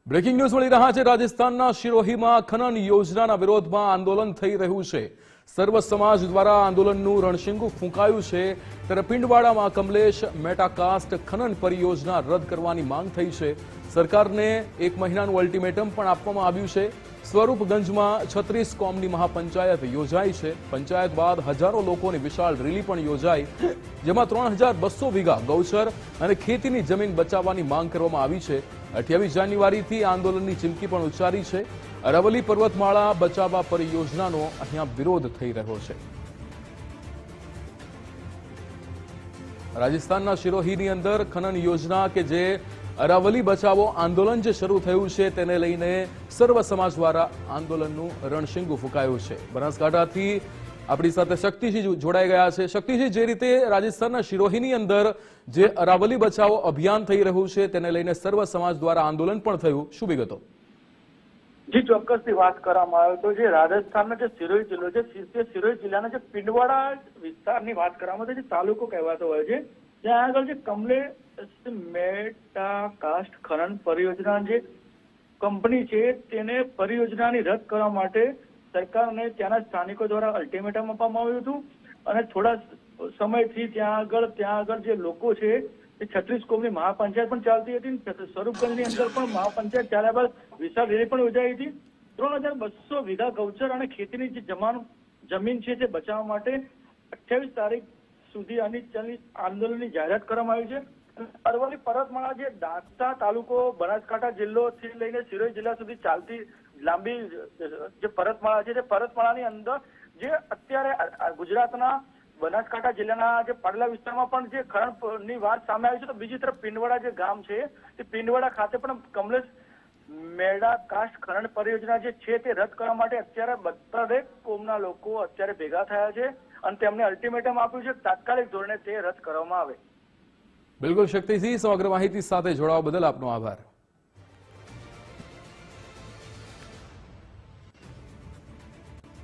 Breaking news મળી રહ્યા છે। રાજસ્થાનના સિરોહીમાં ખનન યોજનાના વિરોધમાં આંદોલન થઈ રહ્યું છે। સર્વ સમાજ દ્વારા આંદોલનનું રણશીંગું ફૂંકાયું છે। ત્યારે પિંડવાડામાં કમલેશ મેટાકાસ્ટ ખનન પરિયોજના રદ કરવાની માંગ થઈ છે। સરકારને 1 મહિનાનું અલ્ટિમેટમ પણ આપવામાં આવ્યું છે। સ્વરૂપગંજમાં 36 કોમની મહાપંચાયત યોજાઈ છે। પંચાયત બાદ હજારો લોકોની વિશાળ રેલી પણ યોજાઈ, જેમાં 3200 વીઘા ગૌચર અને ખેતીની જમીન બચાવવાની માંગ કરવામાં આવી છે। 28 જાન્યુઆરીથી આંદોલનની ચીમકી પણ ઉચ્ચારી છે। અરાવલી પર્વતમાળા બચાવવા પરિયોજનાનો અહીંયા વિરોધ થઈ રહ્યો છે। રાજસ્થાનના સિરોહીની અંદર ખનન યોજના કે જે અરાવલી બચાવો આંદોલન જે શરૂ થયું છે તેને લઈને સર્વ સમાજ દ્વારા આંદોલનનું રણશીંગું ફૂંકાયું છે। બનાસકાંઠાથી આપણી સાથે શક્તિસિંહ જોડાઈ ગયા છે। શક્તિસિંહ, જે રીતે રાજસ્થાનના સિરોહીની અંદર જે અરાવલી બચાવો અભિયાન થઈ રહ્યું છે તેને લઈને સર્વ સમાજ દ્વારા આંદોલન પણ થયું, શું વિગતો? જી, ચોક્કસથી વાત કરવામાં આવે તો જે રાજસ્થાનનો જે સિરોહી જિલ્લો છે તે સિરોહી જિલ્લાના જે પિંડવાડા વિસ્તારની વાત કરવામાં આવે તો જે તાલુકો કહેવાતો હોય છે, ત્યાં આગળ જે કમલેશ મેટાકાસ્ટ ખનન પરિયોજના જે કંપની છે તેને પરિયોજનાની રદ કરવા માટે સરકારને ત્યાંના સ્થાનિકો દ્વારા અલ્ટિમેટમ આપવામાં આવ્યું હતું અને થોડા સમયથી ત્યાં આગળ જે લોકો છે તે 36 કોમની મહાપંચાયત પણ ચાલતી હતી। સ્વરૂપગંજની અંદર પણ મહાપંચાયત ચાલ્યા બાદ વિશાળ રેલી પણ યોજાઈ હતી। 3200 વીઘા ગૌચર અને ખેતીની જે જમીન છે તે બચાવવા માટે 28 તારીખ સુધી આંદોલનની જાહેરાત કરવામાં આવી છે। અરવલ્લી પર્વતમાળા જે દાંતા તાલુકો બનાસકાંઠા જિલ્લોથી લઈને સિરોહી જિલ્લા સુધી ચાલતી લાંબી જે પર્વતમાળા છે તે પર્વતમાળાની અંદર જે અત્યારે ગુજરાતના બનાસકાંઠા જિલ્લાના જે પાડલા વિસ્તારમાં પણ જે ખનનની વાત સામે આવી છે, તો બીજી તરફ પિંડવાડા જે ગામ છે તે પિંડવાડા ખાતે પણ કમલેશ મેટાકાસ્ટ ખનન પરિયોજના જે છે તે રદ કરવા માટે અત્યારે દરેક કોમના લોકો અત્યારે ભેગા થયા છે અને તેમને અલ્ટિમેટમ આપ્યું છે તાત્કાલિક ધોરણે તે રદ કરવામાં આવે। બિલકુલ શક્તિસિંહ, સમગ્ર માહિતી સાથે જોડાવા બદલ આપનો આભાર।